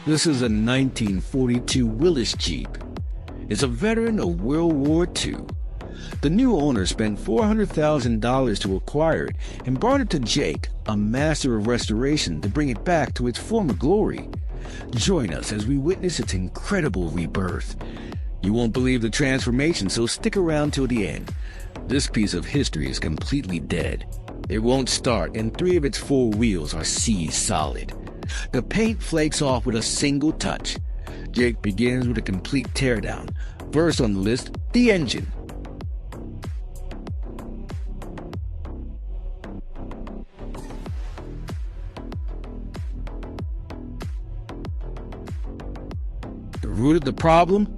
This is a 1942 Willys Jeep. It's a veteran of World War II. The new owner spent $400,000 to acquire it and brought it to Jake, a master of restoration, to bring it back to its former glory. Join us as we witness its incredible rebirth. You won't believe the transformation, so stick around till the end. This piece of history is completely dead. It won't start, and 3 of its 4 wheels are seized solid. The paint flakes off with a single touch. Jake begins with a complete teardown. First on the list, the engine. The root of the problem?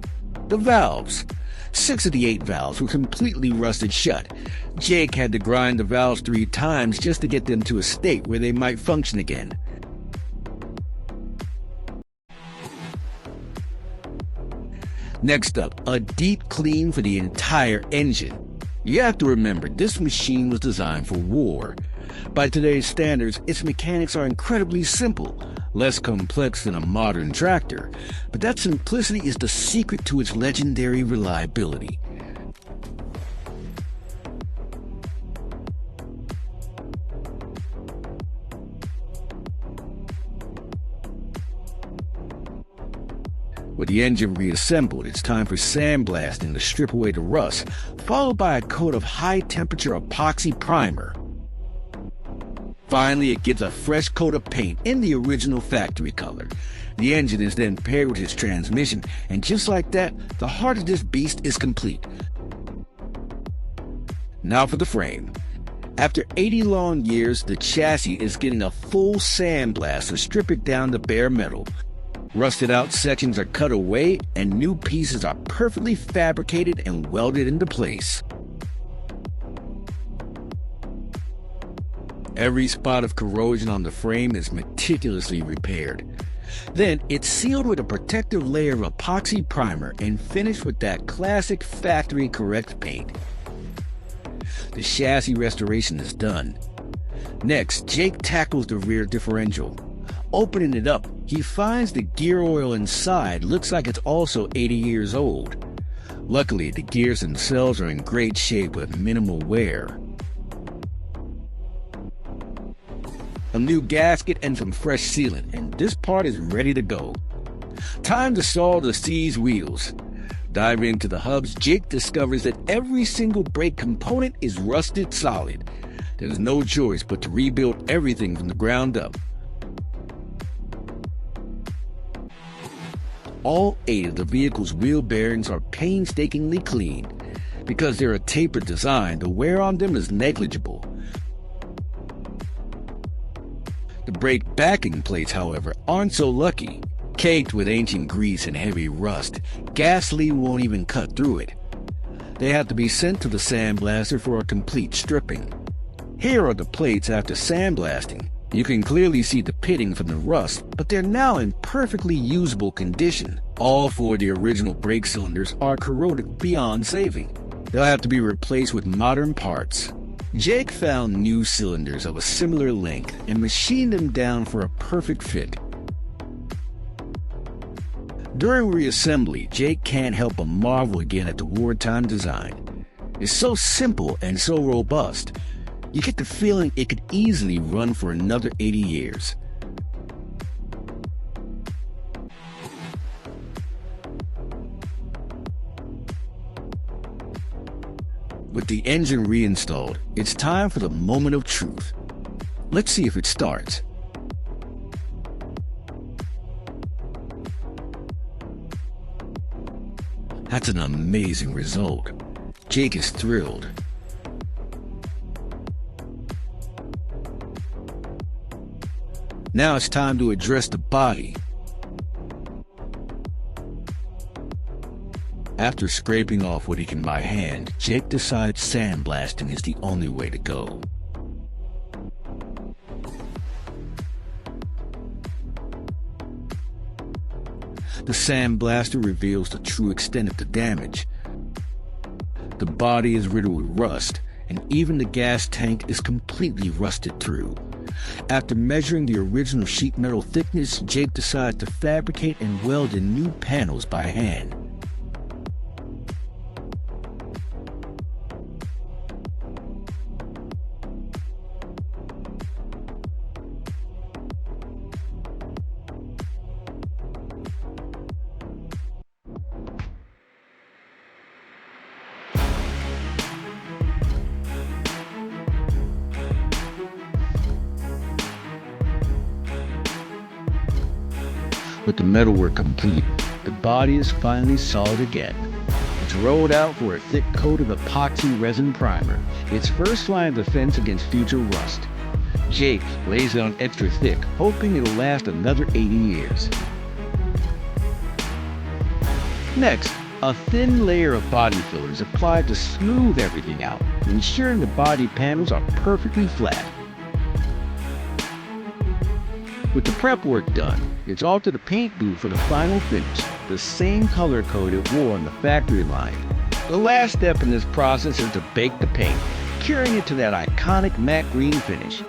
The valves. 6 of the 8 valves were completely rusted shut. Jake had to grind the valves 3 times just to get them to a state where they might function again. Next up, a deep clean for the entire engine. You have to remember, this machine was designed for war. By today's standards, its mechanics are incredibly simple, less complex than a modern tractor, but that simplicity is the secret to its legendary reliability. With the engine reassembled, it's time for sandblasting to strip away the rust, followed by a coat of high-temperature epoxy primer. Finally, it gets a fresh coat of paint in the original factory color. The engine is then paired with its transmission, and just like that, the heart of this beast is complete. Now for the frame. After 80 long years, the chassis is getting a full sandblast to strip it down to bare metal. Rusted out sections are cut away, and new pieces are perfectly fabricated and welded into place. Every spot of corrosion on the frame is meticulously repaired. Then it's sealed with a protective layer of epoxy primer and finished with that classic factory correct paint. The chassis restoration is done. Next, Jake tackles the rear differential. Opening it up, he finds the gear oil inside looks like it's also 80 years old. Luckily, the gears themselves are in great shape with minimal wear. A new gasket and some fresh sealant, and this part is ready to go. Time to saw the seized wheels. Diving into the hubs, Jake discovers that every single brake component is rusted solid. There's no choice but to rebuild everything from the ground up. All 8 of the vehicle's wheel bearings are painstakingly cleaned. Because they're a tapered design, the wear on them is negligible. The brake backing plates, however, aren't so lucky. Caked with ancient grease and heavy rust, gasoline won't even cut through it. They have to be sent to the sandblaster for a complete stripping. Here are the plates after sandblasting. You can clearly see the pitting from the rust, but they're now in perfectly usable condition. All 4 of the original brake cylinders are corroded beyond saving. They'll have to be replaced with modern parts. Jake found new cylinders of a similar length and machined them down for a perfect fit. During reassembly, Jake can't help but marvel again at the wartime design. It's so simple and so robust. You get the feeling it could easily run for another 80 years. With the engine reinstalled, it's time for the moment of truth. Let's see if it starts. That's an amazing result. Jake is thrilled. Now it's time to address the body. After scraping off what he can by hand, Jake decides sandblasting is the only way to go. The sandblaster reveals the true extent of the damage. The body is riddled with rust, and even the gas tank is completely rusted through. After measuring the original sheet metal thickness, Jake decides to fabricate and weld in new panels by hand. With the metalwork complete, the body is finally solid again. It's rolled out for a thick coat of epoxy resin primer, its first line of defense against future rust. Jake lays it on extra thick, hoping it'll last another 80 years. Next, a thin layer of body filler is applied to smooth everything out, ensuring the body panels are perfectly flat. With the prep work done, it's off to the paint booth for the final finish, the same color code it wore on the factory line. The last step in this process is to bake the paint, curing it to that iconic matte green finish.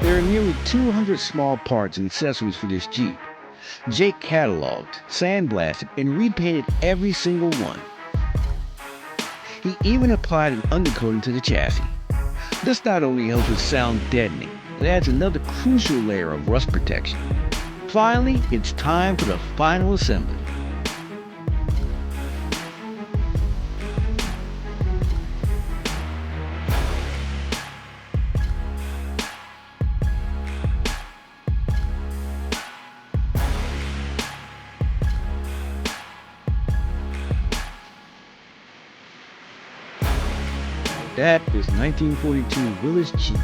There are nearly 200 small parts and accessories for this Jeep. Jake cataloged, sandblasted, and repainted every single one. He even applied an undercoating to the chassis. This not only helps it sound deadening, it adds another crucial layer of rust protection. Finally, it's time for the final assembly. That is 1942 Willys Jeep,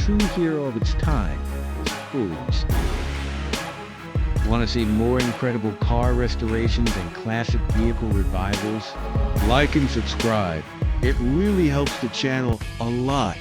true hero of its time, was fully restored. Want to see more incredible car restorations and classic vehicle revivals? Like and subscribe. It really helps the channel a lot.